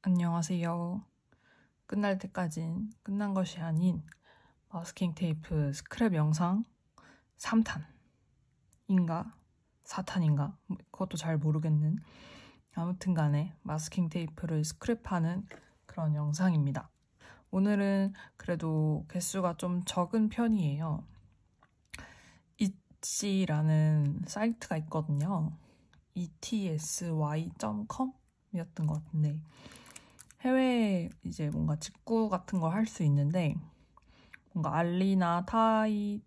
안녕하세요. 끝날 때까진 끝난 것이 아닌 마스킹 테이프 스크랩 영상 3탄인가 4탄인가 그것도 잘 모르겠는, 아무튼 간에 마스킹 테이프를 스크랩하는 그런 영상입니다. 오늘은 그래도 개수가 좀 적은 편이에요. etsy.라는 사이트가 있거든요. etsy.com 이었던 것 같은데, 해외에 이제 뭔가 직구 같은 걸 할 수 있는데, 뭔가 알리나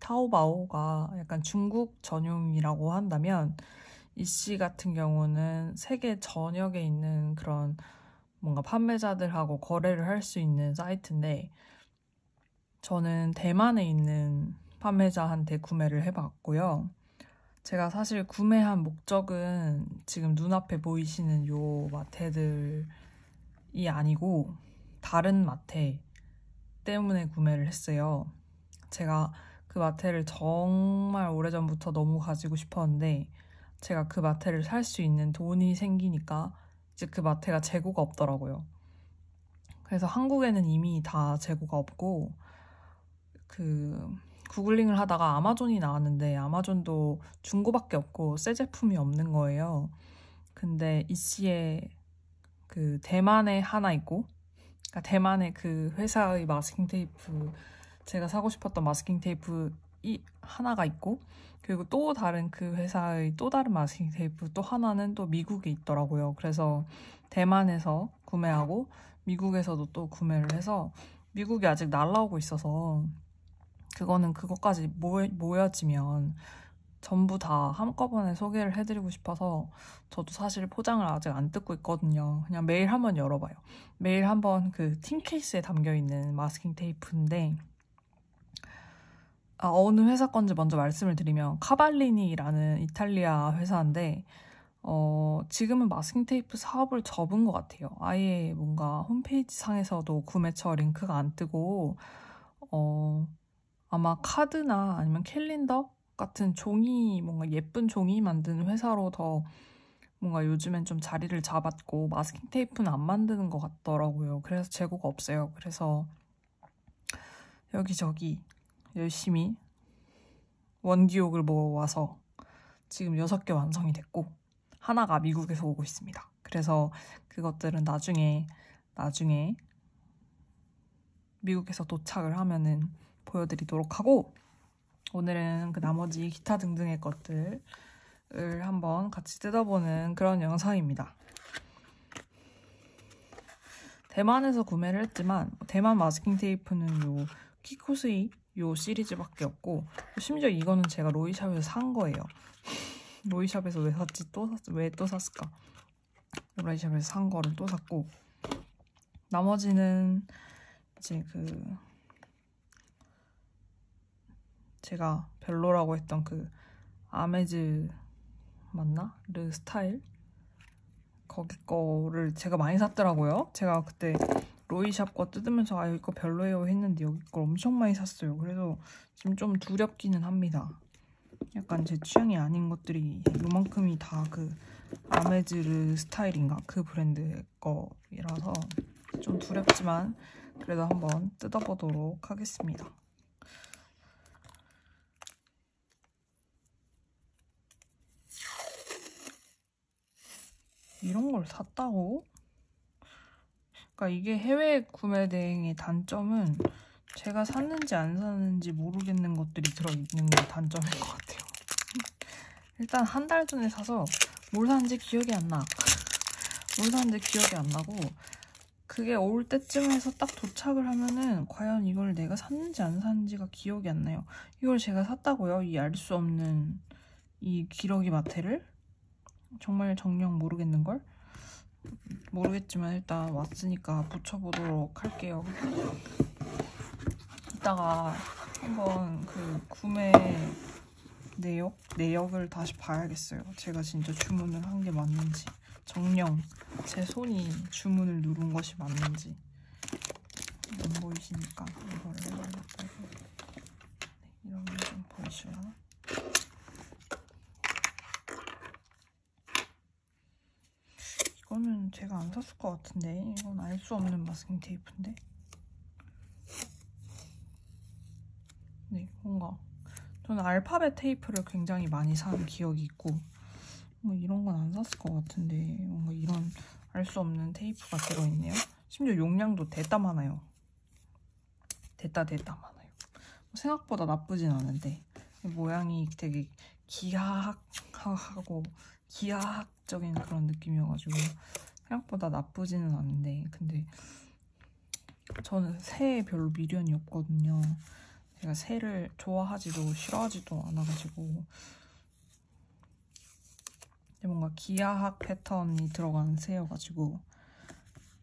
타오바오가 약간 중국 전용이라고 한다면, 이씨 같은 경우는 세계 전역에 있는 그런 뭔가 판매자들하고 거래를 할 수 있는 사이트인데, 저는 대만에 있는 판매자한테 구매를 해봤고요. 제가 사실 구매한 목적은 지금 눈앞에 보이시는 요 마테들이 아니고 다른 마테 때문에 구매를 했어요. 제가 그 마테를 정말 오래전부터 너무 가지고 싶었는데, 제가 그 마테를 살 수 있는 돈이 생기니까 이제 그 마테가 재고가 없더라고요. 그래서 한국에는 이미 다 재고가 없고, 구글링을 하다가 아마존이 나왔는데 아마존도 중고밖에 없고 새 제품이 없는 거예요. 근데 이씨에 대만에 하나 있고, 그러니까 대만의 그 회사의 마스킹 테이프, 제가 사고 싶었던 마스킹 테이프 하나가 있고, 그리고 또 다른 그 회사의 또 다른 마스킹 테이프 또 하나는 또 미국에 있더라고요. 그래서 대만에서 구매하고 미국에서도 또 구매를 해서, 미국이 아직 날라오고 있어서 그거는 그것까지 모여지면 전부 다 한꺼번에 소개를 해드리고 싶어서 저도 사실 포장을 아직 안 뜯고 있거든요. 그냥 매일 한번 열어봐요. 매일 한번 그 틴 케이스에 담겨있는 마스킹 테이프인데, 어느 회사 건지 먼저 말씀을 드리면 카발리니라는 이탈리아 회사인데, 지금은 마스킹 테이프 사업을 접은 것 같아요. 아예 뭔가 홈페이지 상에서도 구매처 링크가 안 뜨고, 아마 카드나 아니면 캘린더 같은 종이, 뭔가 예쁜 종이 만드는 회사로 더 뭔가 요즘엔 좀 자리를 잡았고, 마스킹 테이프는 안 만드는 것 같더라고요. 그래서 재고가 없어요. 그래서 여기저기 열심히 원기옥을 모아서 지금 6개 완성이 됐고, 하나가 미국에서 오고 있습니다. 그래서 그것들은 나중에 미국에서 도착을 하면은 보여드리도록 하고, 오늘은 그 나머지 기타 등등의 것들을 한번 같이 뜯어보는 그런 영상입니다. 대만에서 구매를 했지만 대만 마스킹 테이프는 요 키코스이 요 시리즈밖에 없고, 심지어 이거는 제가 로이샵에서 산 거예요. 로이샵에서 왜 샀지? 왜 또 샀을까? 로이샵에서 산 거를 또 샀고, 나머지는 이제 제가 별로라고 했던 아메즈 맞나? 르 스타일? 거기 거를 제가 많이 샀더라고요. 제가 그때 로이샵 거 뜯으면서 이거 별로예요 했는데 여기 걸 엄청 많이 샀어요. 그래서 지금 좀 두렵기는 합니다. 약간 제 취향이 아닌 것들이 요만큼이 다 아메즈르 스타일인가? 그 브랜드 거이라서 좀 두렵지만 그래도 한번 뜯어보도록 하겠습니다. 이런 걸 샀다고? 그러니까 이게 해외 구매 대행의 단점은 제가 샀는지 안 샀는지 모르겠는 것들이 들어있는 게 단점인 것 같아요. 일단 한 달 전에 사서 뭘 샀는지 기억이 안 나. 뭘 샀는지 기억이 안 나고, 그게 올 때쯤에서 딱 도착을 하면은 과연 이걸 내가 샀는지 안 샀는지가 기억이 안 나요. 이걸 제가 샀다고요? 이 알 수 없는 이 기러기 마테를? 정말 정녕 모르겠는걸? 모르겠지만 일단 왔으니까 붙여보도록 할게요. 이따가 한번 구매 내역을 다시 봐야겠어요. 제가 진짜 주문을 한 게 맞는지, 정녕 제 손이 주문을 누른 것이 맞는지. 안 보이시니까 이거를 이러면 좀 보이시려나? 이거는 제가 안 샀을 것 같은데 이건 알 수 없는 마스킹 테이프인데 네 뭔가 저는 알파벳 테이프를 굉장히 많이 산 기억이 있고 뭐 이런 건 안 샀을 것 같은데 뭔가 이런 알 수 없는 테이프가 들어있네요. 심지어 용량도 됐다 많아요. 됐다 많아요. 생각보다 나쁘진 않은데 모양이 되게 기하학하고 기하학적인 그런 느낌이어가지고 생각보다 나쁘지는 않은데 근데 저는 새에 별로 미련이 없거든요. 제가 새를 좋아하지도 싫어하지도 않아가지고 뭔가 기하학 패턴이 들어간 새여가지고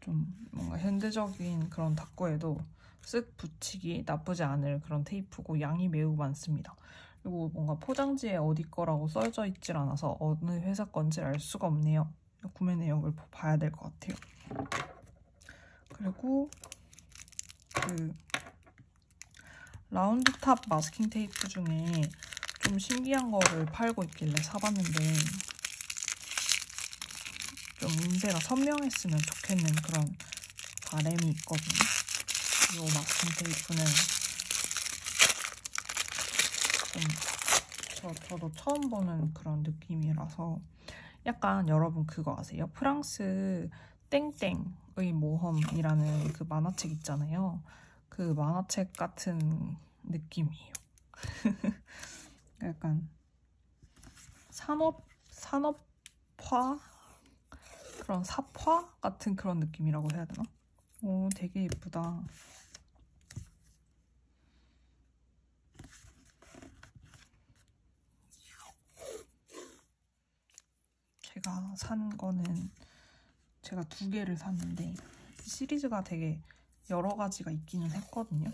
좀 뭔가 현대적인 그런 닦구에도 쓱 붙이기 나쁘지 않을 그런 테이프고 양이 매우 많습니다. 그리고 뭔가 포장지에 어디 거라고 써져 있질 않아서 어느 회사 건지 알 수가 없네요. 구매 내역을 봐야 될 것 같아요. 그리고 그 라운드탑 마스킹 테이프 중에 좀 신기한 거를 팔고 있길래 사봤는데 좀 인쇄가 선명했으면 좋겠는 그런 바람이 있거든요. 이 마스킹 테이프는 좀 저도 처음 보는 그런 느낌이라서 약간 여러분 그거 아세요? 프랑스 땡땡의 모험이라는 그 만화책 있잖아요. 그 만화책 같은 느낌이에요. 약간 산업화? 그런 삽화 같은 그런 느낌이라고 해야 되나? 오, 되게 예쁘다. 제가 산 거는 제가 2개를 샀는데 시리즈가 되게 여러 가지가 있기는 했거든요.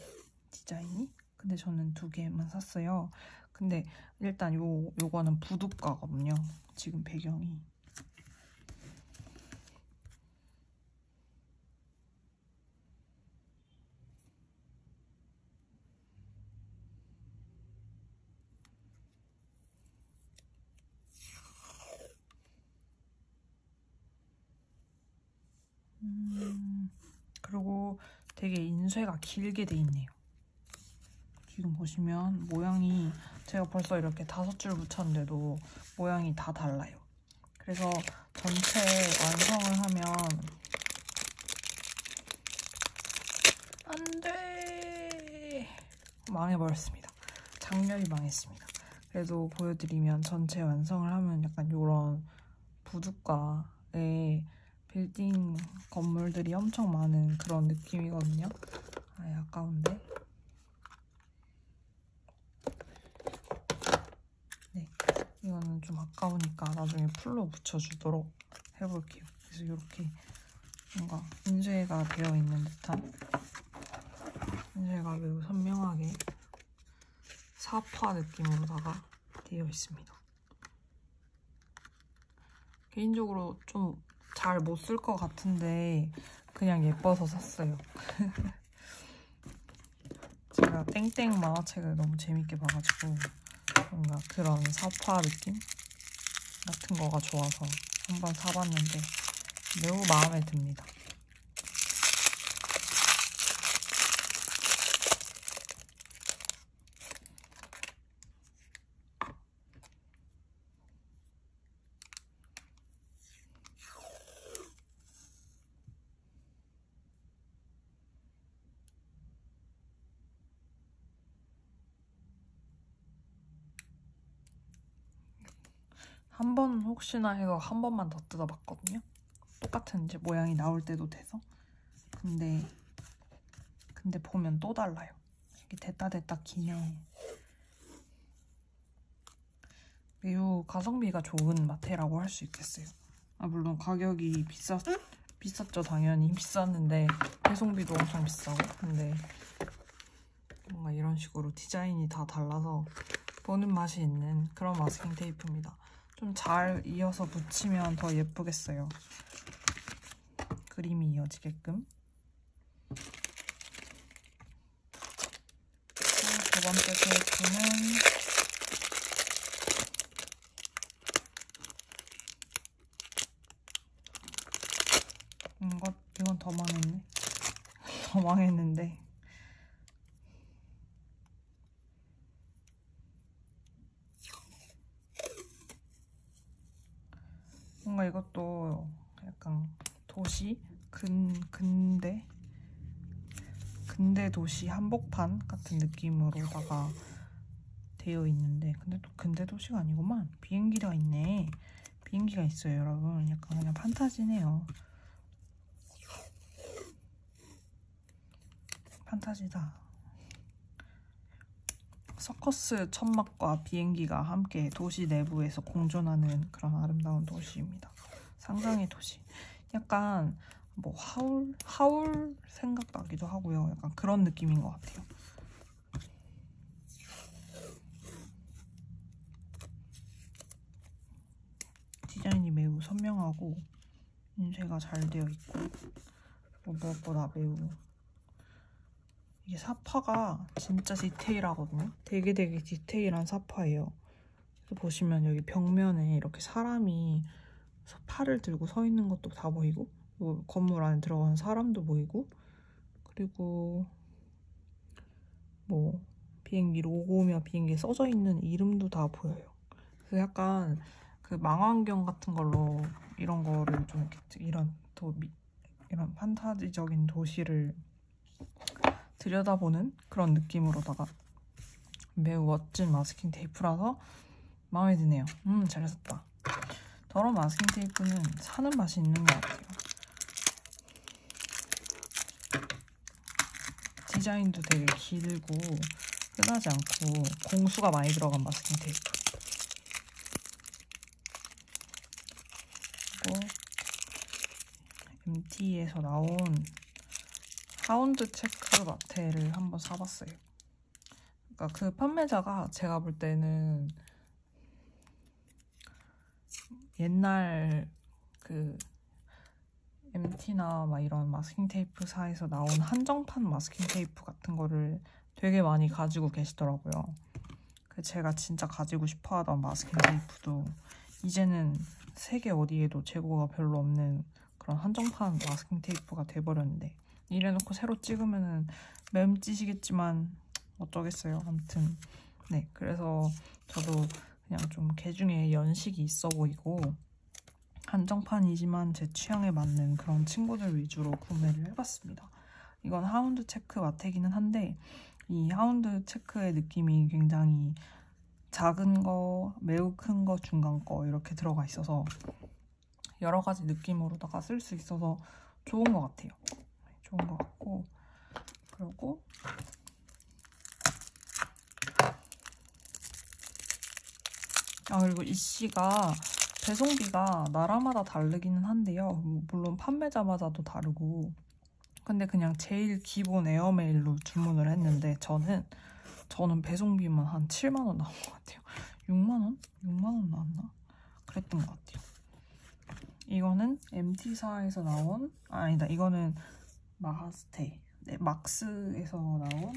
디자인이. 근데 저는 2개만 샀어요. 근데 일단 요거는 부둣가거든요. 지금 배경이. 그리고 되게 인쇄가 길게 돼 있네요. 지금 보시면 모양이 제가 벌써 이렇게 5줄 붙였는데도 모양이 다 달라요. 그래서 전체 완성을 하면 안 돼! 망해버렸습니다. 장렬히 망했습니다. 그래도 보여드리면 전체 완성을 하면 약간 이런 부둣가에 빌딩 건물들이 엄청 많은 그런 느낌이거든요. 아, 아까운데. 네, 이거는 좀 아까우니까 나중에 풀로 붙여주도록 해볼게요. 그래서 이렇게 뭔가 인쇄가 되어 있는 듯한 인쇄가 매우 선명하게 사파 느낌으로다가 되어 있습니다. 개인적으로 좀 잘 못 쓸 것 같은데 그냥 예뻐서 샀어요. 제가 땡땡 만화책을 너무 재밌게 봐가지고 뭔가 그런 사파 느낌 같은 거가 좋아서 한번 사봤는데 매우 마음에 듭니다. 한 번 혹시나 해서 한 번만 더 뜯어봤거든요. 똑같은 이제 모양이 나올 때도 돼서. 근데 보면 또 달라요. 이게 됐다 기네. 매우 가성비가 좋은 마테라고 할 수 있겠어요. 아, 물론 가격이 비쌌죠. 당연히 비쌌는데 배송비도 엄청 비싸고. 근데 뭔가 이런 식으로 디자인이 다 달라서 보는 맛이 있는 그런 마스킹 테이프입니다. 좀 잘 이어서 붙이면 더 예쁘겠어요. 그림이 이어지게끔. 두 번째 테이프는 이건 더 망했네. 더 망했는데. 뭔가 이것도 약간 도시? 근대 도시 한복판 같은 느낌으로다가 되어 있는데, 근데 또 근대 도시가 아니구만. 비행기가 있네. 비행기가 있어요, 여러분. 약간 그냥 판타지네요. 판타지다. 서커스 천막과 비행기가 함께 도시 내부에서 공존하는 그런 아름다운 도시입니다. 상상의 도시. 약간 뭐 하울 생각나기도 하고요. 약간 그런 느낌인 것 같아요. 디자인이 매우 선명하고 인쇄가 잘 되어 있고, 무엇보다 매우, 이게 사파가 진짜 디테일하거든요. 되게 디테일한 사파예요. 그래서 보시면 여기 벽면에 이렇게 사람이 팔을 들고 서 있는 것도 다 보이고, 건물 안에 들어가는 사람도 보이고, 그리고 뭐 비행기 로고며 비행기에 써져 있는 이름도 다 보여요. 그래서 약간 그 망원경 같은 걸로 이런 거를 좀 이렇게 이런 판타지적인 도시를 들여다보는 그런 느낌으로다가 매우 멋진 마스킹 테이프라서 마음에 드네요. 잘 샀다. 더러운 마스킹 테이프는 사는 맛이 있는 것 같아요. 디자인도 되게 길고 흔하지 않고 공수가 많이 들어간 마스킹 테이프. 그리고 MT에서 나온 하운드 체크 마테를 한번 사봤어요. 그러니까 그 판매자가 제가 볼 때는 옛날 그 MT나 막 이런 마스킹 테이프사에서 나온 한정판 마스킹 테이프 같은 거를 되게 많이 가지고 계시더라고요. 그 제가 진짜 가지고 싶어 하던 마스킹 테이프도 이제는 세계 어디에도 재고가 별로 없는 그런 한정판 마스킹 테이프가 돼버렸는데, 이래놓고 새로 찍으면은 맴찌시겠지만 어쩌겠어요. 아무튼 네, 그래서 저도 그냥 좀 개중에 연식이 있어 보이고 한정판이지만 제 취향에 맞는 그런 친구들 위주로 구매를 해봤습니다. 이건 하운드 체크 마테기는 한데, 이 하운드 체크의 느낌이 굉장히 작은 거, 매우 큰 거, 중간 거 이렇게 들어가 있어서 여러 가지 느낌으로다가 쓸 수 있어서 좋은 것 같아요. 좋은 것 같고, 그리고 이 씨가 배송비가 나라마다 다르기는 한데요. 물론 판매자마다도 다르고, 근데 그냥 제일 기본 에어메일로 주문을 했는데 저는 배송비만 한 7만 원 나온 것 같아요. 6만 원? 6만 원 나왔나? 그랬던 것 같아요. 이거는 MT사에서 나온, 아니다, 이거는 마하스테, 네, 막스에서 나온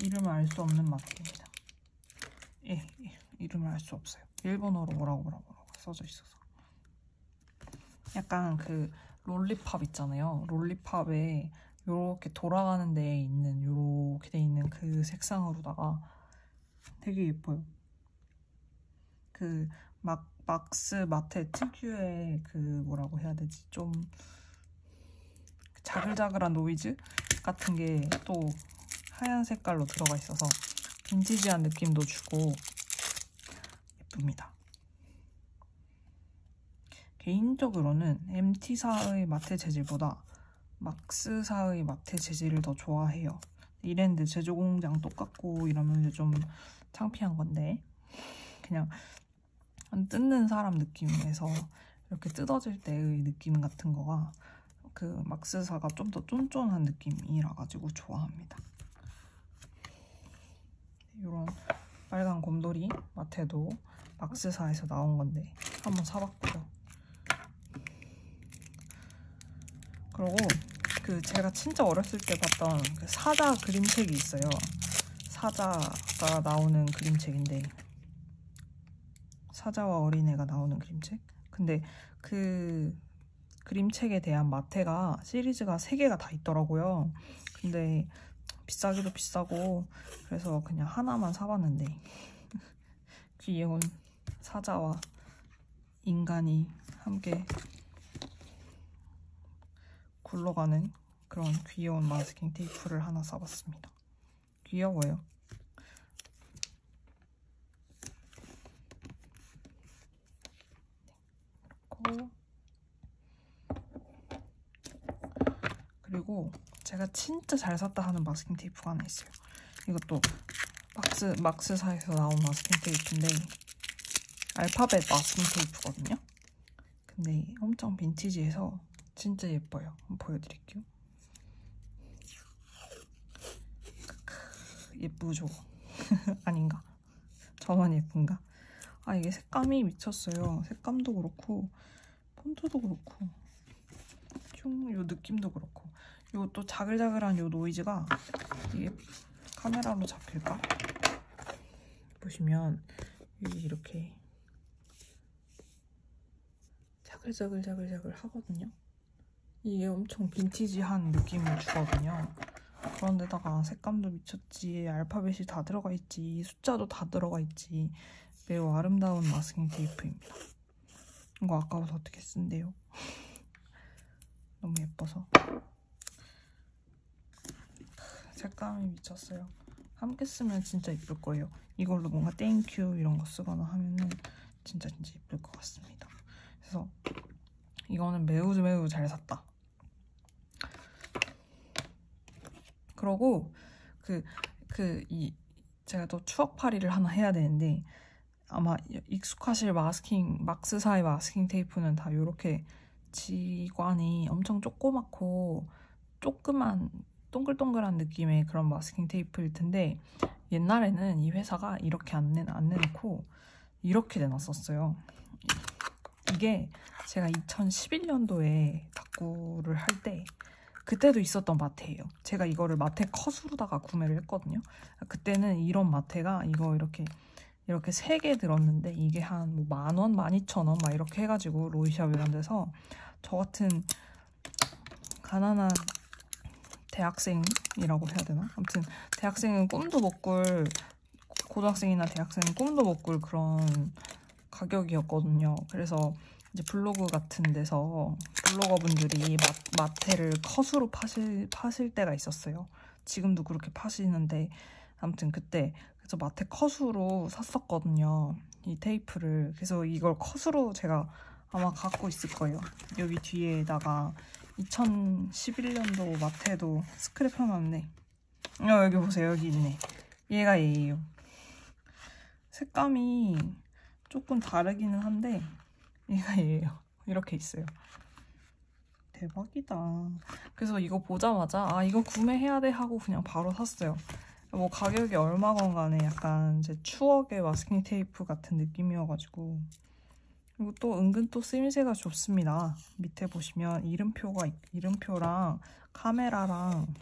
이름을 알 수 없는 마트입니다. 예, 이름을 알 수 없어요. 일본어로 뭐라고 써져 있어서. 약간 그 롤리팝 있잖아요. 롤리팝에 요렇게 돌아가는 데에 있는, 요렇게 돼 있는 그 색상으로다가 되게 예뻐요. 그 막스 마테 특유의 그 뭐라고 해야 되지? 좀 자글자글한 노이즈 같은 게 또 하얀 색깔로 들어가 있어서 빈티지한 느낌도 주고 예쁩니다. 개인적으로는 MT사의 마테 재질보다 막스사의 마테 재질을 더 좋아해요. 이랜드 제조 공장 똑같고 이러면 좀 창피한 건데, 그냥 뜯는 사람 느낌에서 이렇게 뜯어질 때의 느낌 같은 거가 그 막스사가 좀 더 쫀쫀한 느낌이라 가지고 좋아합니다. 이런 빨간 곰돌이 마테도 막스사에서 나온 건데 한번 사봤고요. 그리고 그 제가 진짜 어렸을 때 봤던 그 사자 그림책이 있어요. 사자가 나오는 그림책인데, 사자와 어린애가 나오는 그림책. 근데 그 그림책에 대한 마테가 시리즈가 3개가 다 있더라고요. 근데 비싸기도 비싸고 그래서 그냥 하나만 사봤는데 귀여운 사자와 인간이 함께 굴러가는 그런 귀여운 마스킹 테이프를 하나 사봤습니다. 귀여워요. 그리고 제가 진짜 잘 샀다 하는 마스킹 테이프가 하나 있어요. 이것도 막스사에서 나온 마스킹 테이프인데 알파벳 마스킹 테이프거든요. 근데 엄청 빈티지해서 진짜 예뻐요. 한번 보여드릴게요. 예쁘죠? 아닌가? 저만 예쁜가? 아, 이게 색감이 미쳤어요. 색감도 그렇고 폰트도 그렇고 요 느낌도 그렇고 요 또 자글자글한 요 노이즈가 이게 카메라로 잡힐까? 보시면 여기 이렇게 자글자글 하거든요. 이게 엄청 빈티지한 느낌을 주거든요. 그런데다가 색감도 미쳤지, 알파벳이 다 들어가 있지, 숫자도 다 들어가 있지. 매우 아름다운 마스킹 테이프입니다. 이거 아까부터 어떻게 쓴대요? 너무 예뻐서. 색감이 미쳤어요. 함께 쓰면 진짜 예쁠 거예요. 이걸로 뭔가 땡큐 이런 거 쓰거나 하면은 진짜 예쁠 것 같습니다. 그래서 이거는 매우 잘 샀다. 그러고 제가 또 추억팔이를 하나 해야 되는데 아마 익숙하실 막스사의 마스킹 테이프는 다 이렇게 지관이 엄청 조그맣고 조그만 동글동글한 느낌의 그런 마스킹 테이프일 텐데 옛날에는 이 회사가 이렇게 안 내놓고 이렇게 내놨었어요. 이게 제가 2011년도에 다꾸를 할 때 그때도 있었던 마테예요. 제가 이거를 마테 컷으로다가 구매를 했거든요. 그때는 이런 마테가 이거 이렇게 3개 들었는데 이게 한 뭐 10,000원, 12,000원 막 이렇게 해가지고 로이샵 이런 데서 저 같은 가난한 대학생이라고 해야 되나? 아무튼 대학생은 꿈도 못 꿀, 고등학생이나 대학생은 꿈도 못 꿀 그런 가격이었거든요. 그래서 이제 블로그 같은 데서 블로거분들이 마테를 컷으로 파실 때가 있었어요. 지금도 그렇게 파시는데 아무튼 그때 그래서 마테 컷으로 샀었거든요. 이 테이프를. 그래서 이걸 컷으로 제가 아마 갖고 있을 거예요. 여기 뒤에다가 2011년도 마테도 스크랩 해놨네. 여기 보세요. 여기 있네. 얘가 얘예요. 색감이 조금 다르기는 한데 얘가 얘예요. 이렇게 있어요. 대박이다. 그래서 이거 보자마자 아 이거 구매해야 돼 하고 그냥 바로 샀어요. 뭐 가격이 얼마건 간에 약간 제 추억의 마스킹 테이프 같은 느낌이어가지고. 그리고 또 은근 또 쓰임새가 좋습니다. 밑에 보시면 이름표랑 카메라랑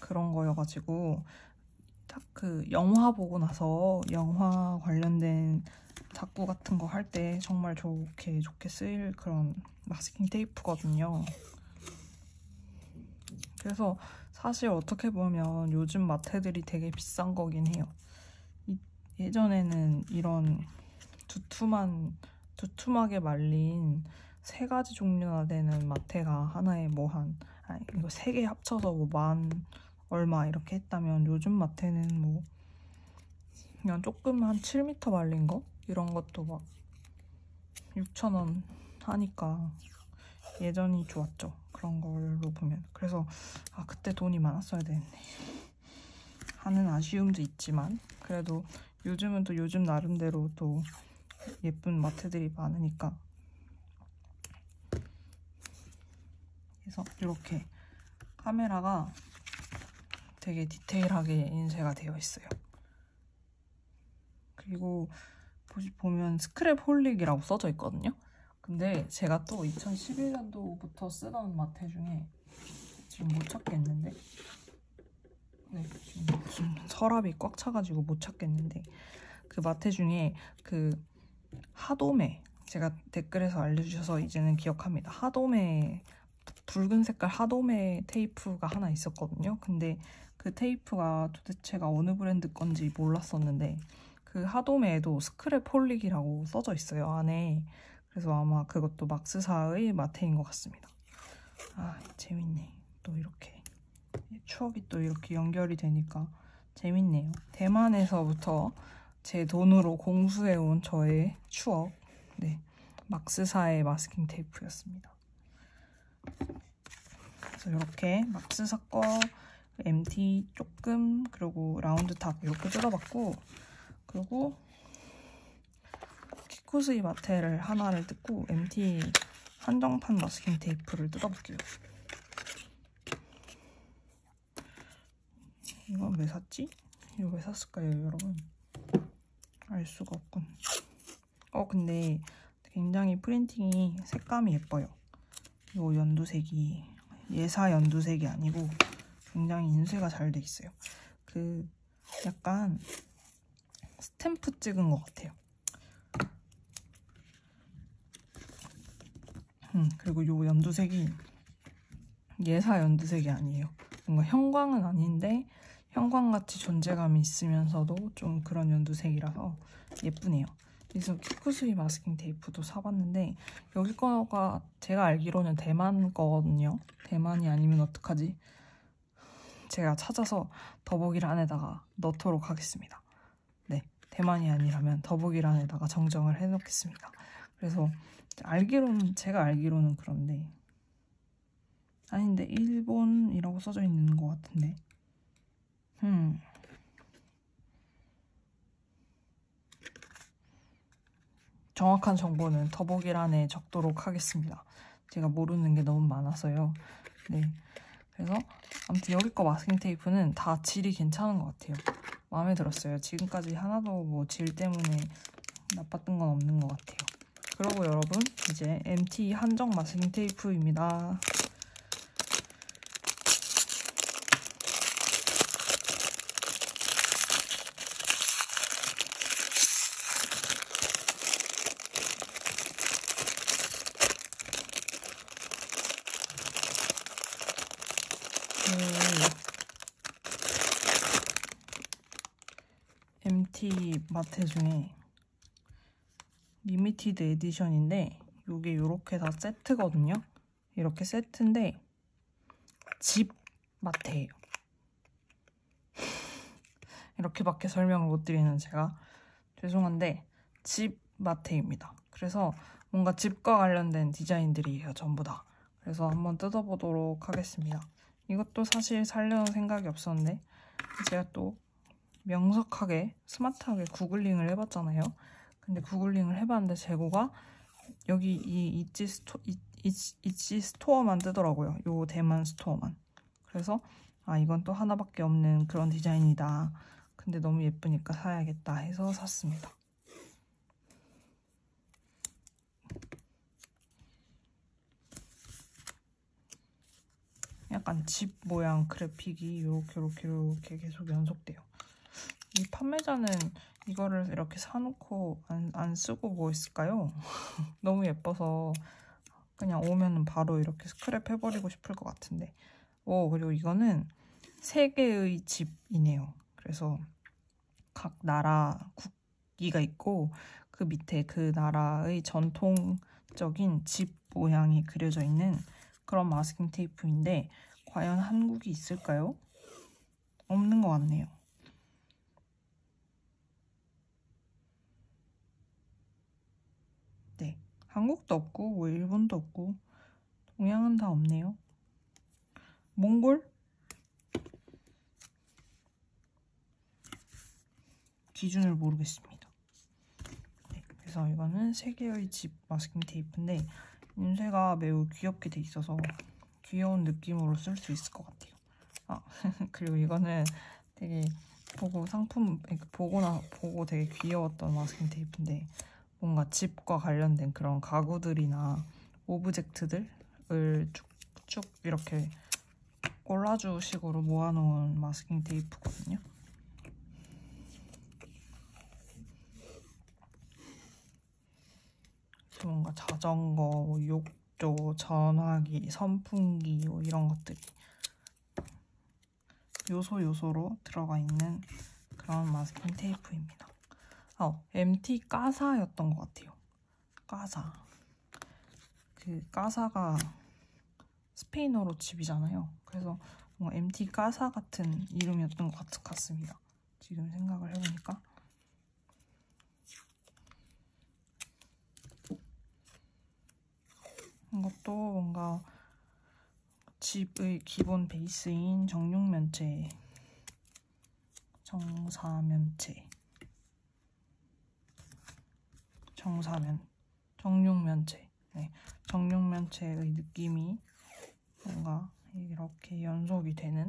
그런 거여가지고 딱 그 영화 보고 나서 영화 관련된 다꾸 같은 거 할 때 정말 좋게 쓰일 그런 마스킹 테이프거든요. 그래서 사실 어떻게 보면 요즘 마테들이 되게 비싼 거긴 해요. 예전에는 이런 두툼하게 말린 3가지 종류나 되는 마테가 하나에 이거 3개 합쳐서 뭐 10,000 얼마 이렇게 했다면 요즘 마테는 뭐 그냥 조금 한 7m 말린 거? 이런 것도 막 6,000원 하니까 예전이 좋았죠. 그런 걸로 보면. 그래서 아 그때 돈이 많았어야 되는데 하는 아쉬움도 있지만 그래도 요즘은 또 요즘 나름대로 또 예쁜 마테들이 많으니까. 그래서 이렇게 카메라가 되게 디테일하게 인쇄가 되어 있어요. 그리고 보면 스크랩 홀릭이라고 써져 있거든요. 근데 제가 또 2011년도부터 쓰던 마테 중에 지금 못 찾겠는데 네, 지금 무슨 서랍이 꽉 차가지고 못 찾겠는데 그 마테 중에 그 하도메, 제가 댓글에서 알려주셔서 이제는 기억합니다. 하도메, 붉은 색깔 하도메 테이프가 하나 있었거든요. 근데 그 테이프가 도대체가 어느 브랜드 건지 몰랐었는데 그 하도메에도 스크랩 홀릭이라고 써져 있어요, 안에. 그래서 아마 그것도 막스사의 마테인 것 같습니다. 아, 재밌네. 또 이렇게 추억이 또 이렇게 연결이 되니까 재밌네요. 대만에서부터 제 돈으로 공수해온 저의 추억. 네, 막스사의 마스킹 테이프였습니다. 그래서 이렇게 막스사 거, MT 조금, 그리고 라운드탑 이렇게 뜯어봤고, 그리고 키코스이 마테를 하나를 뜯고 MT 한정판 마스킹 테이프를 뜯어볼게요. 이건 왜 샀지? 이거 왜 샀을까요, 여러분? 알 수가 없군. 근데 굉장히 프린팅이 색감이 예뻐요. 이 연두색이 예사 연두색이 아니고 굉장히 인쇄가 잘 돼 있어요. 그 약간 스탬프 찍은 것 같아요. 그리고 이 연두색이 예사 연두색이 아니에요. 뭔가 형광은 아닌데 형광같이 존재감이 있으면서도 좀 그런 연두색이라서 예쁘네요. 그래서 키쿠스이 마스킹 테이프도 사봤는데 여기 거가 제가 알기로는 대만 거거든요. 대만이 아니면 어떡하지? 제가 찾아서 더보기란에다가 넣도록 하겠습니다. 네, 대만이 아니라면 더보기란에다가 정정을 해놓겠습니다. 그래서 제가 알기로는 그런데 아닌데 일본이라고 써져 있는 것 같은데 정확한 정보는 더보기란에 적도록 하겠습니다. 제가 모르는 게 너무 많아서요. 네, 그래서 아무튼 여기 거 마스킹 테이프는 다 질이 괜찮은 것 같아요. 마음에 들었어요. 지금까지 하나도 뭐 질 때문에 나빴던 건 없는 것 같아요. 그리고 여러분, 이제 MT 한정 마스킹 테이프입니다. MT 마테 중에 리미티드 에디션인데 이게 이렇게 다 세트거든요. 이렇게 세트인데 집 마테예요. 이렇게밖에 설명을 못 드리는 제가 죄송한데 집 마테입니다. 그래서 뭔가 집과 관련된 디자인들이에요, 전부 다. 그래서 한번 뜯어보도록 하겠습니다. 이것도 사실 살려는 생각이 없었는데 제가 또 명석하게 스마트하게 구글링을 해봤잖아요. 근데 구글링을 해봤는데 재고가 여기 이 이치 스토어만 뜨더라고요. 요 대만 스토어만. 그래서 이건 또 하나밖에 없는 그런 디자인이다. 근데 너무 예쁘니까 사야겠다 해서 샀습니다. 약간 집 모양 그래픽이 이렇게 계속 연속돼요. 이 판매자는 이거를 이렇게 사놓고 안 쓰고 뭐 있을까요? 너무 예뻐서 그냥 오면 바로 이렇게 스크랩 해버리고 싶을 것 같은데. 그리고 이거는 세 개의 집이네요. 그래서 각 나라 국기가 있고 그 밑에 그 나라의 전통적인 집 모양이 그려져 있는 그런 마스킹 테이프인데 과연 한국이 있을까요? 없는 것 같네요. 네, 한국도 없고 뭐 일본도 없고 동양은 다 없네요. 몽골? 기준을 모르겠습니다. 네, 그래서 이거는 세 개의 집 마스킹 테이프인데 인쇄가 매우 귀엽게 돼 있어서 귀여운 느낌으로 쓸 수 있을 것 같아요. 그리고 이거는 되게 보고 보고 되게 귀여웠던 마스킹 테이프인데 뭔가 집과 관련된 그런 가구들이나 오브젝트들을 쭉쭉 이렇게 콜라주 식으로 모아놓은 마스킹 테이프거든요. 자전거, 뭐 욕조, 전화기, 선풍기 뭐 이런 것들이 요소로 들어가 있는 그런 마스킹 테이프입니다. MT 까사였던 것 같아요. 까사. 그 까사가 스페인어로 집이잖아요. 그래서 뭔가 MT 까사 같은 이름이었던 것 같습니다. 지금 생각을 해보니까. 이것도 뭔가 집의 기본 베이스인 정육면체, 정육면체의 느낌이 뭔가 이렇게 연속이 되는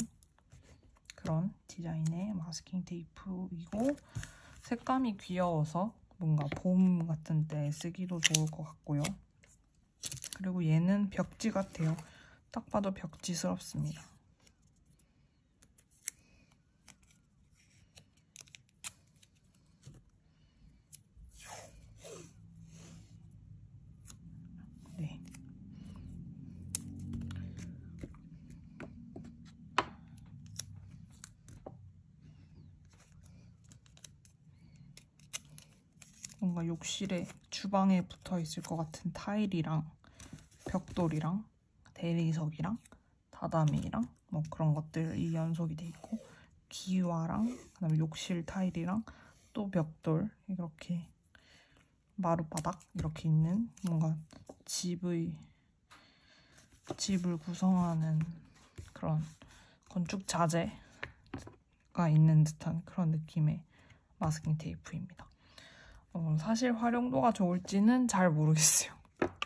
그런 디자인의 마스킹 테이프이고, 색감이 귀여워서 뭔가 봄 같은 때 쓰기도 좋을 것 같고요. 그리고 얘는 벽지 같아요. 딱 봐도 벽지스럽습니다. 네. 뭔가 욕실에, 주방에 붙어 있을 것 같은 타일이랑 벽돌이랑 대리석이랑 다다미랑 뭐 그런 것들이 연속이 돼 있고, 기와랑 그다음에 욕실 타일이랑 또 벽돌, 이렇게 마룻바닥 이렇게 있는 뭔가 집을 구성하는 그런 건축 자재가 있는 듯한 그런 느낌의 마스킹 테이프입니다. 사실 활용도가 좋을지는 잘 모르겠어요.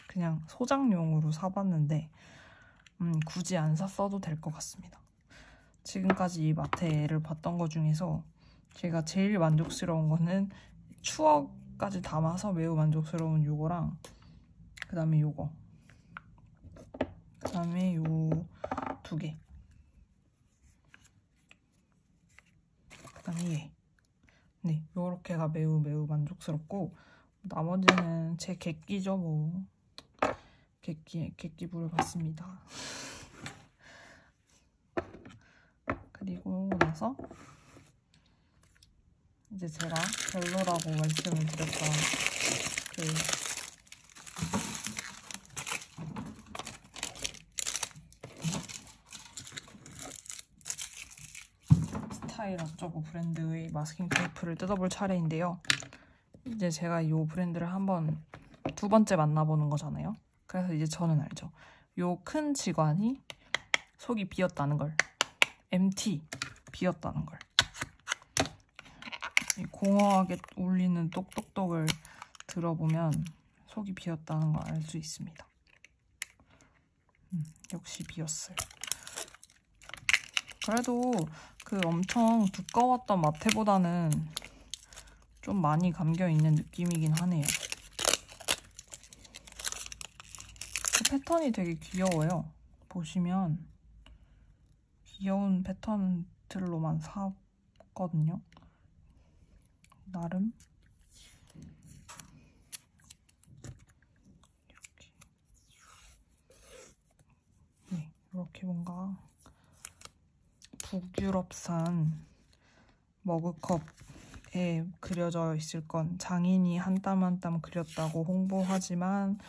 그냥 소장용으로 사봤는데 굳이 안 샀어도 될 것 같습니다. 지금까지 이 마테를 봤던 것 중에서 제가 제일 만족스러운 거는 추억까지 담아서 매우 만족스러운 요거랑 그 다음에 요거, 그 다음에 요 2개, 그 다음에 얘. 네, 요렇게가 매우 만족스럽고, 나머지는 제 객기죠. 뭐 객기부를 봤습니다. 그리고 나서 이제 제가 별로라고 말씀을 드렸던 그 스타일 어쩌고 브랜드의 마스킹 테이프를 뜯어볼 차례인데요. 이제 제가 이 브랜드를 두 번째 만나보는 거잖아요. 그래서 이제 저는 알죠. 요 큰 지관이 속이 비었다는 걸, MT 비었다는 걸, 이 공허하게 울리는 똑똑똑을 들어보면 속이 비었다는 걸 알 수 있습니다. 역시 비었어요. 그래도 그 엄청 두꺼웠던 마테보다는 좀 많이 감겨있는 느낌이긴 하네요. 그 패턴이 되게 귀여워요. 보시면 귀여운 패턴들로만 샀거든요. 나름 이렇게 뭔가 북유럽산 머그컵에 그려져 있을 건 장인이 한 땀 한 땀 그렸다고 홍보하지만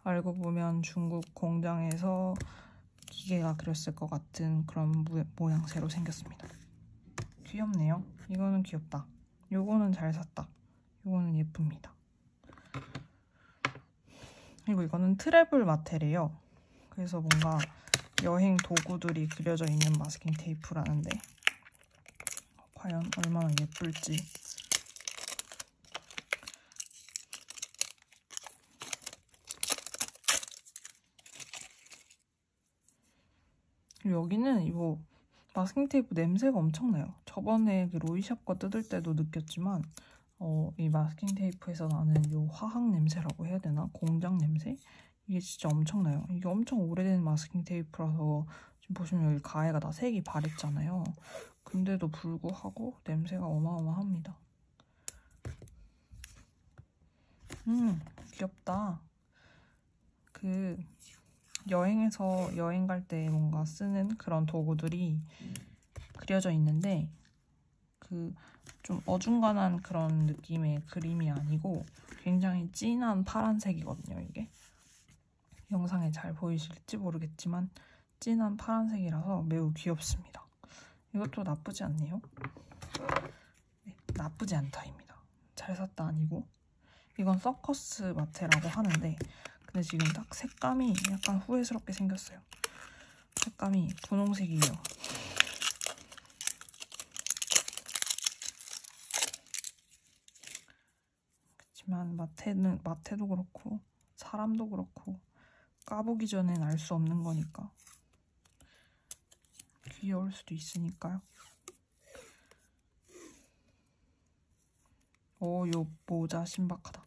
알고 보면 중국 공장에서 기계가 그렸을 것 같은 그런 모양새로 생겼습니다. 귀엽네요. 이거는 귀엽다. 요거는 잘 샀다. 요거는 예쁩니다. 그리고 이거는 트래블 마테래요. 그래서 뭔가 여행 도구들이 그려져 있는 마스킹 테이프라는데 과연 얼마나 예쁠지. 그리고 여기는 이거 마스킹 테이프 냄새가 엄청나요. 저번에 그 로이샵 거 뜯을 때도 느꼈지만 이 마스킹 테이프에서 나는 이 화학 냄새라고 해야 되나? 공장 냄새? 이게 진짜 엄청나요. 이게 엄청 오래된 마스킹 테이프라서 지금 보시면 여기 가해가 다 색이 바랬잖아요. 근데도 불구하고 냄새가 어마어마합니다. 귀엽다. 그 여행에서 여행 갈 때 뭔가 쓰는 그런 도구들이 그려져 있는데 그 좀 어중간한 그런 느낌의 그림이 아니고 굉장히 진한 파란색이거든요. 이게 영상에 잘 보이실지 모르겠지만 진한 파란색이라서 매우 귀엽습니다. 이것도 나쁘지 않네요. 네, 나쁘지 않다입니다. 잘 샀다 아니고. 이건 서커스 마테라고 하는데 근데 지금 딱 색감이 약간 후회스럽게 생겼어요. 색감이 분홍색이에요. 그렇지만 마테도 그렇고 사람도 그렇고 까보기 전엔 알 수 없는 거니까 귀여울 수도 있으니까요. 요 모자 신박하다.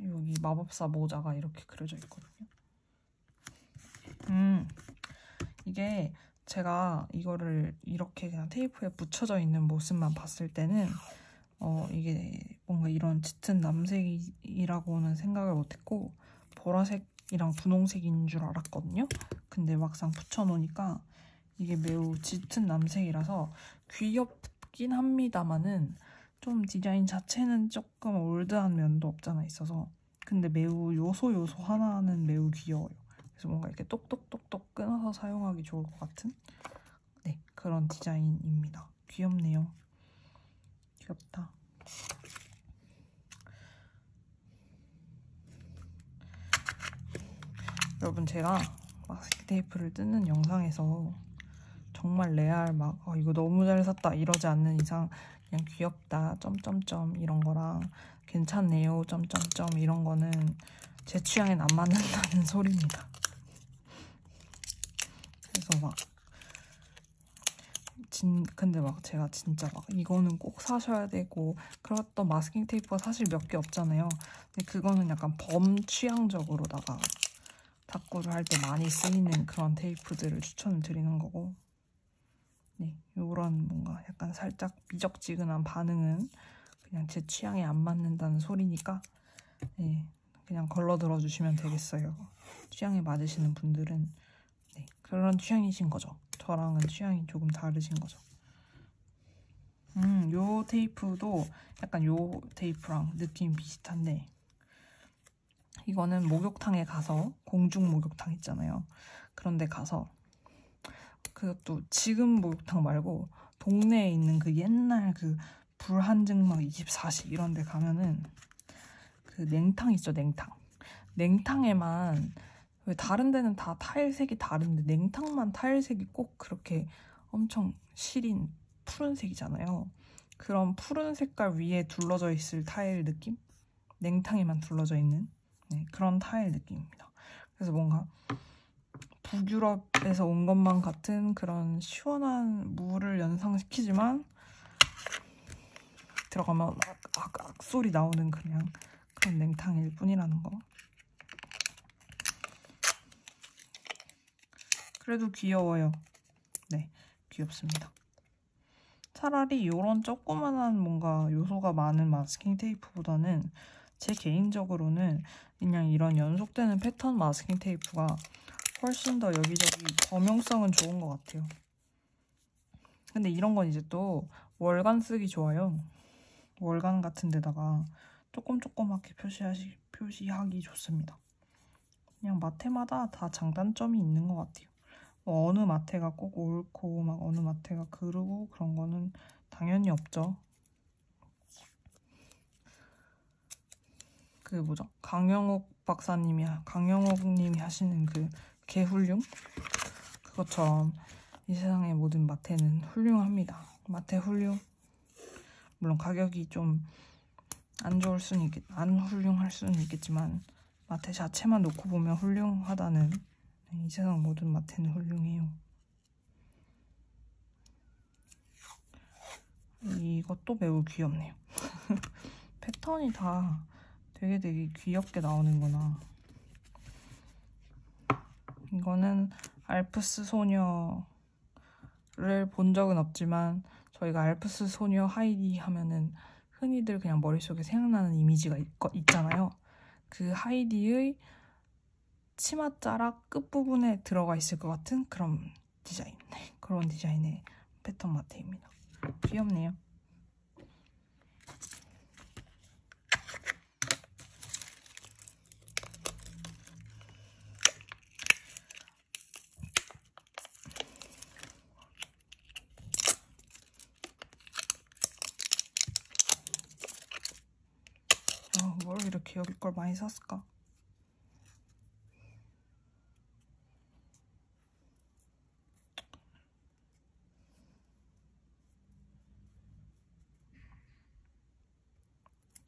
여기 마법사 모자가 이렇게 그려져 있거든요. 이게 제가 이거를 이렇게 그냥 테이프에 붙여져 있는 모습만 봤을 때는 이게 뭔가 이런 짙은 남색이라고는 생각을 못했고 보라색이랑 분홍색인 줄 알았거든요. 근데 막상 붙여놓으니까 이게 매우 짙은 남색이라서 귀엽긴 합니다만은 좀 디자인 자체는 조금 올드한 면도 없잖아 있어서 근데 매우 요소 하나는 매우 귀여워요. 그래서 뭔가 이렇게 똑똑똑똑 끊어서 사용하기 좋을 것 같은 네, 그런 디자인입니다. 귀엽네요. 귀엽다. 여러분 제가 마스킹 테이프를 뜯는 영상에서 정말 레알 막 이거 너무 잘 샀다 이러지 않는 이상 그냥 귀엽다 점점점 이런 거랑 괜찮네요 점점점 이런 거는 제 취향엔 안 맞는다는 소리입니다. 그래서 막 근데 막 제가 진짜 막 이거는 꼭 사셔야 되고 그랬던 마스킹 테이프가 사실 몇 개 없잖아요. 근데 그거는 약간 범취향적으로다가 다꾸를 할 때 많이 쓰이는 그런 테이프들을 추천을 드리는 거고 네, 요런 뭔가 약간 살짝 미적지근한 반응은 그냥 제 취향에 안 맞는다는 소리니까 네, 그냥 걸러 들어주시면 되겠어요. 취향에 맞으시는 분들은 네, 그런 취향이신 거죠. 저랑은 취향이 조금 다르신 거죠. 요 테이프도 약간 요 테이프랑 느낌 비슷한데 이거는 목욕탕에 가서 공중 목욕탕 있잖아요. 그런데 가서 그것도 지금 목욕탕 말고 동네에 있는 그 옛날 그 불한증막 24시 이런 데 가면은 그 냉탕 있죠, 냉탕. 냉탕에만 왜 다른 데는 다 타일색이 다른데 냉탕만 타일색이 꼭 그렇게 엄청 시린 푸른색이잖아요. 그런 푸른 색깔 위에 둘러져 있을 타일 느낌? 냉탕에만 둘러져 있는 네, 그런 타일 느낌입니다. 그래서 뭔가 북유럽에서 온 것만 같은 그런 시원한 물을 연상시키지만 들어가면 악소리 나오는 그냥 그런 냉탕일 뿐이라는 거. 그래도 귀여워요. 네, 귀엽습니다. 차라리 이런 조그만한 뭔가 요소가 많은 마스킹 테이프보다는 제 개인적으로는 그냥 이런 연속되는 패턴 마스킹 테이프가 훨씬 더 여기저기 범용성은 좋은 것 같아요. 근데 이런 건 이제 또 월간 쓰기 좋아요. 월간 같은 데다가 조그맣게 표시하기 좋습니다. 그냥 마테마다 다 장단점이 있는 것 같아요. 뭐 어느 마테가 꼭 옳고 막 어느 마테가 그르고 그런 거는 당연히 없죠. 그 뭐죠? 강영옥 님이 하시는 그 개훌륭? 그것처럼 이 세상의 모든 마테는 훌륭합니다. 마테 훌륭. 물론 가격이 좀 안 훌륭할 수는 있겠지만 마테 자체만 놓고 보면 훌륭하다는 이 세상 모든 마테는 훌륭해요. 이것도 매우 귀엽네요. 패턴이 다 되게 귀엽게 나오는구나. 이거는 알프스 소녀를 본 적은 없지만 저희가 알프스 소녀 하이디 하면은 흔히들 그냥 머릿속에 생각나는 이미지가 있잖아요. 그 하이디의 치맛자락 끝부분에 들어가 있을 것 같은 그런 디자인. 그런 디자인의 패턴 마테입니다. 귀엽네요. 뭘 이렇게 여기 걸 많이 샀을까?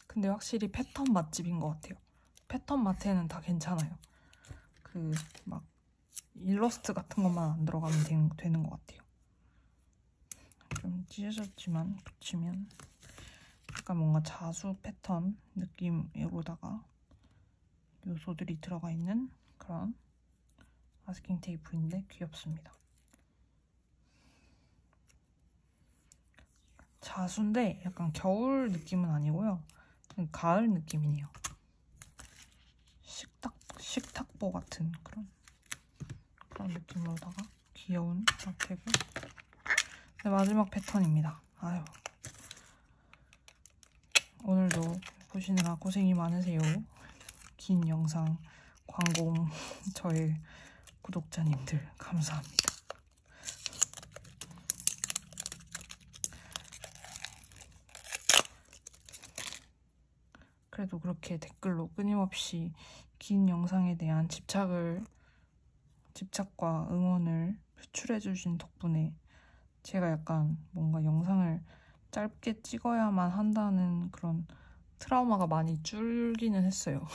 근데 확실히 패턴 맛집인 것 같아요. 패턴 마트에는 다 괜찮아요. 그 막 일러스트 같은 것만 안 들어가면 되는 것 같아요. 좀 찢어졌지만 붙이면 약간 뭔가 자수 패턴 느낌으로다가 요소들이 들어가 있는 그런 마스킹 테이프인데 귀엽습니다. 자수인데 약간 겨울 느낌은 아니고요. 가을 느낌이네요. 식탁보 같은 그런 느낌으로다가 귀여운 마테고. 네, 마지막 패턴입니다. 아유, 오늘도 보시느라 고생이 많으세요. 긴 영상 광고 저의 구독자님들 감사합니다. 그래도 그렇게 댓글로 끊임없이 긴 영상에 대한 집착과 응원을 표출해주신 덕분에 제가 약간 뭔가 영상을 짧게 찍어야만 한다는 그런 트라우마가 많이 줄기는 했어요.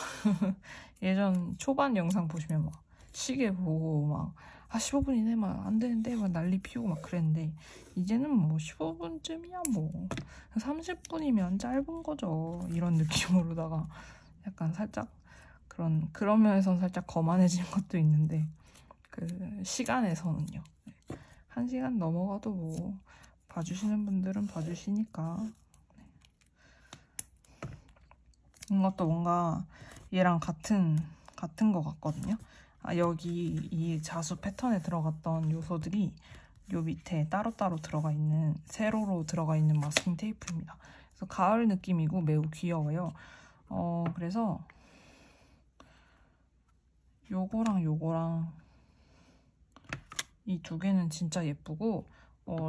예전 초반 영상 보시면 막 시계 보고 막 15분 이내만 안 되는데 막 난리 피우고 막 그랬는데 이제는 뭐 15분쯤이야 뭐 30분이면 짧은 거죠. 이런 느낌으로다가 약간 살짝 그런 면에서는 살짝 거만해진 것도 있는데 그 시간에서는요. 1시간 넘어가도 뭐 봐주시는 분들은 봐주시니까. 이것도 뭔가 얘랑 같은 것 같거든요. 여기 이 자수 패턴에 들어갔던 요소들이 요 밑에 따로따로 들어가 있는 세로로 들어가 있는 마스킹 테이프입니다. 그래서 가을 느낌이고 매우 귀여워요. 그래서 요거랑 이 두 개는 진짜 예쁘고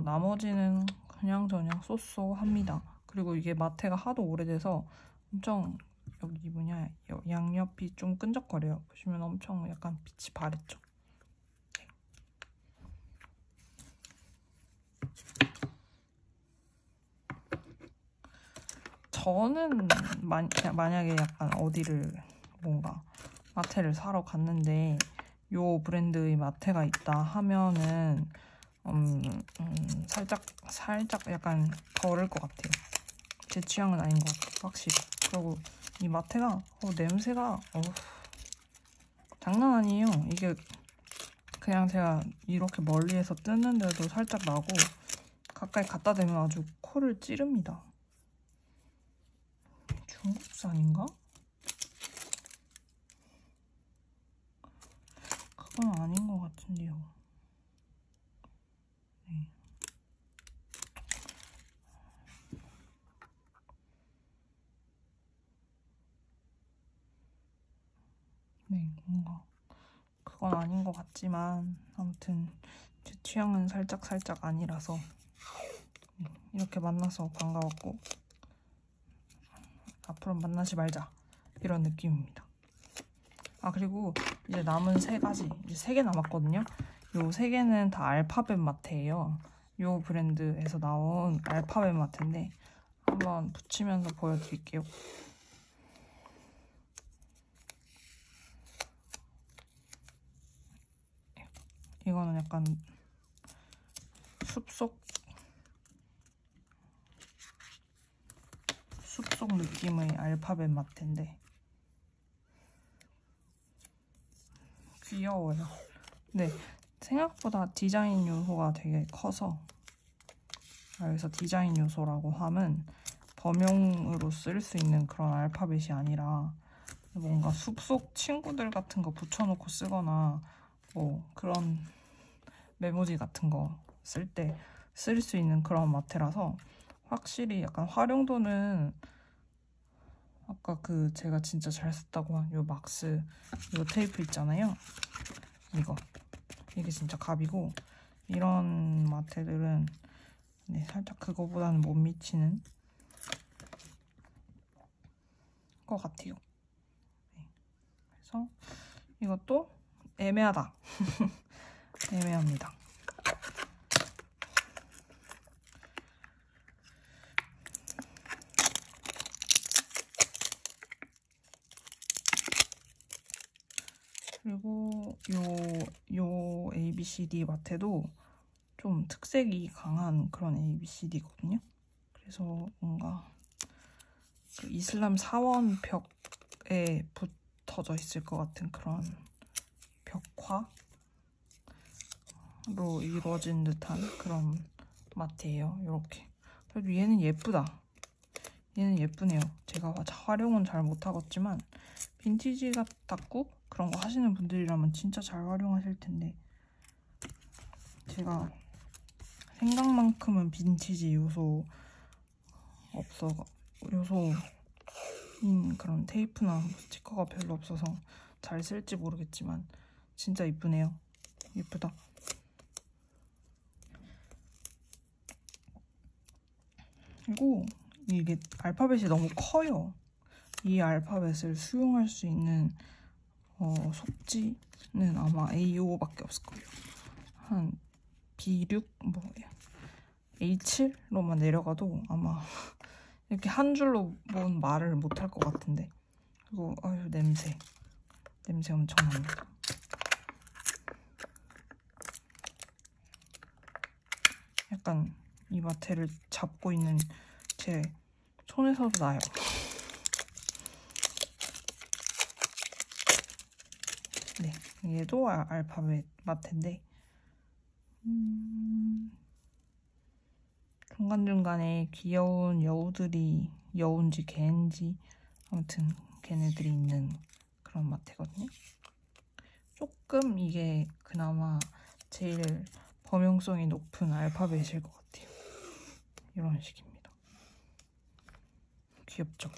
나머지는 그냥저냥 쏘쏘합니다. 그리고 이게 마테가 하도 오래돼서 엄청 여기 양옆이 좀 끈적거려요. 보시면 엄청 약간 빛이 바랬죠. 저는 만약에 약간 어디를 뭔가 마테를 사러 갔는데 요 브랜드의 마테가 있다 하면은 살짝 약간 거를 것 같아요. 제 취향은 아닌 것 같아요. 확실히. 그리고 이 마테가 냄새가 장난 아니에요. 이게 그냥 제가 이렇게 멀리에서 뜯는데도 살짝 나고 가까이 갖다 대면 아주 코를 찌릅니다. 중국산인가? 그건 아닌 것 같은데요. 네. 네, 뭔가 그건 아닌 것 같지만 아무튼 제 취향은 살짝 아니라서 이렇게 만나서 반가웠고 앞으로 만나지 말자 이런 느낌입니다. 그리고 이제 남은 3가지 이제 3개 남았거든요. 요 3개는 다 알파벳 마테예요. 요 브랜드에서 나온 알파벳 마테인데 한번 붙이면서 보여드릴게요. 이거는 약간 숲속 느낌의 알파벳 마테인데 귀여워요. 네, 생각보다 디자인 요소가 되게 커서 그래서 디자인 요소라고 하면 범용으로 쓸 수 있는 그런 알파벳이 아니라 뭔가 숲속 친구들 같은 거 붙여놓고 쓰거나 뭐 그런 메모지 같은 거 쓸 때 쓸 수 있는 그런 마테라서 확실히 약간 활용도는 아까 그 제가 진짜 잘 썼다고 한 요 막스 요 테이프 있잖아요. 이게 진짜 갑이고 이런 마테들은 네, 살짝 그거보다는 못 미치는 것 같아요. 네. 그래서 이것도 애매하다. 애매합니다. 그리고 요 ABCD 마테도 좀 특색이 강한 그런 ABCD거든요. 그래서 뭔가 그 이슬람 사원 벽에 붙어져 있을 것 같은 그런 벽화로 이루어진 듯한 그런 마테예요. 이렇게. 그래도 얘는 예쁘다. 얘는 예쁘네요. 제가 활용은 잘 못하겠지만 빈티지 같다고 그런 거 하시는 분들이라면 진짜 잘 활용하실 텐데 제가 생각만큼은 빈티지 요소인 그런 테이프나 스티커가 별로 없어서 잘 쓸지 모르겠지만 진짜 이쁘네요. 예쁘다. 그리고 이게 알파벳이 너무 커요. 이 알파벳을 수용할 수 있는 속지는 아마 A5밖에 없을 거예요. 한 B6 뭐예요? A7로만 내려가도 아마 이렇게 한 줄로 뭔 말을 못 할 것 같은데. 그리고 아유 냄새 엄청납니다. 약간 이 마테를 잡고 있는 제 손에서도 나요. 네, 얘도 알파벳 마테인데 중간중간에 귀여운 여우들이 여우인지 개인지 아무튼 걔네들이 있는 그런 마테거든요. 조금 이게 그나마 제일 범용성이 높은 알파벳일 것 같아요. 이런 식입니다. 귀엽죠?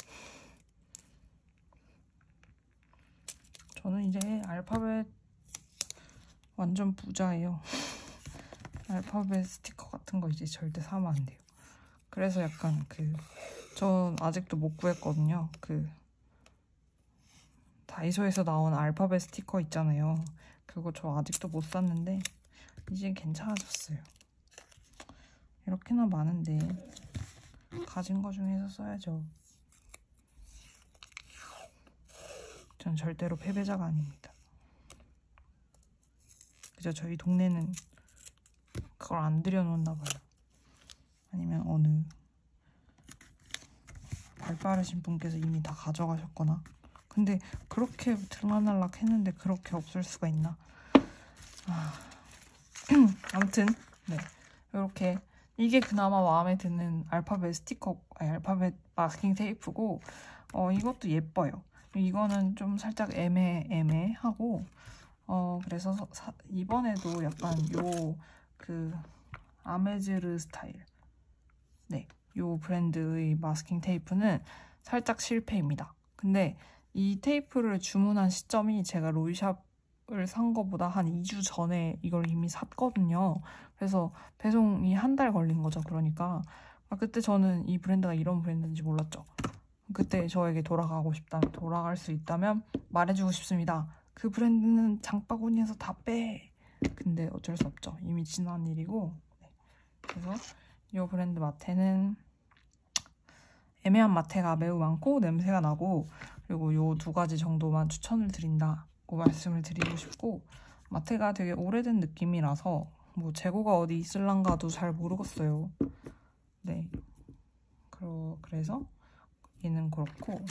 저는 이제 알파벳 완전 부자예요. 알파벳 스티커 같은 거 이제 절대 사면 안 돼요. 그래서 약간 전 아직도 못 구했거든요. 다이소에서 나온 알파벳 스티커 있잖아요. 그거 저 아직도 못 샀는데 이제 괜찮아졌어요. 이렇게나 많은데 가진 거 중에서 써야죠. 전 절대로 패배자가 아닙니다. 그저 저희 동네는 그걸 안 들여놓나 봐요. 아니면 어느 발 빠르신 분께서 이미 다 가져가셨거나. 근데 그렇게 들락날락 했는데 그렇게 없을 수가 있나? 아무튼 네, 이렇게 이게 그나마 마음에 드는 알파벳 스티커, 알파벳 마스킹 테이프고 이것도 예뻐요. 이거는 좀 살짝 애매하고 그래서 이번에도 약간 아메즈르 스타일 네, 요 브랜드의 마스킹 테이프는 살짝 실패입니다. 근데 이 테이프를 주문한 시점이 제가 로이샵을 산 거보다 한 2주 전에 이걸 이미 샀거든요. 그래서 배송이 한 달 걸린 거죠. 그러니까 그때 저는 이 브랜드가 이런 브랜드인지 몰랐죠. 그때 저에게 돌아갈 수 있다면 말해주고 싶습니다. 그 브랜드는 장바구니에서 다 빼. 근데 어쩔 수 없죠. 이미 지난 일이고. 네. 그래서 이 브랜드 마테는 애매한 마테가 매우 많고 냄새가 나고 그리고 요 두 가지 정도만 추천을 드린다고 말씀을 드리고 싶고 마테가 되게 오래된 느낌이라서 뭐 재고가 어디 있을란가도 잘 모르겠어요. 네. 그래서 얘는 그렇고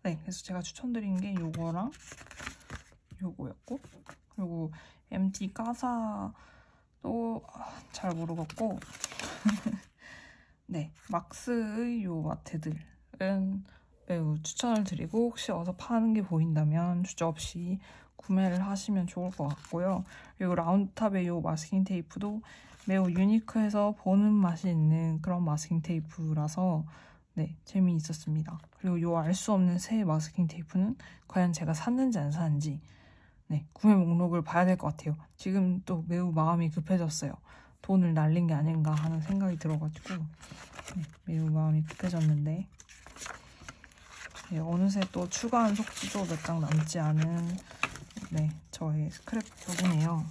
네, 그래서 제가 추천드린 게 요거랑 요거였고 그리고 MT 까사 또 잘 모르겠고 네, 막스의 요 마트들은 매우 추천을 드리고 혹시 어서 파는 게 보인다면 주저없이 구매를 하시면 좋을 것 같고요. 그리고 라운드탑의 요 마스킹 테이프도 매우 유니크해서 보는 맛이 있는 그런 마스킹 테이프라서 네, 재미있었습니다. 그리고 요 알 수 없는 새 마스킹 테이프는 과연 제가 샀는지 안 샀는지 네, 구매 목록을 봐야 될 것 같아요. 지금 또 매우 마음이 급해졌어요. 돈을 날린 게 아닌가 하는 생각이 들어가지고 네, 매우 마음이 급해졌는데 네, 어느새 또 추가한 속지도 몇 장 남지 않은 네, 저의 스크랩북이네요.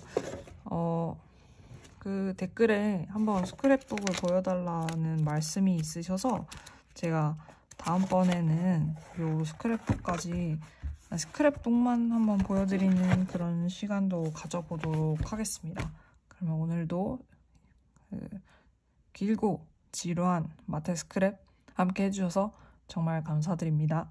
그 댓글에 한번 스크랩북을 보여달라는 말씀이 있으셔서 제가 다음번에는 요 스크랩북만 한번 보여드리는 그런 시간도 가져보도록 하겠습니다. 그러면 오늘도 길고 지루한 마트 스크랩 함께 해주셔서 정말 감사드립니다.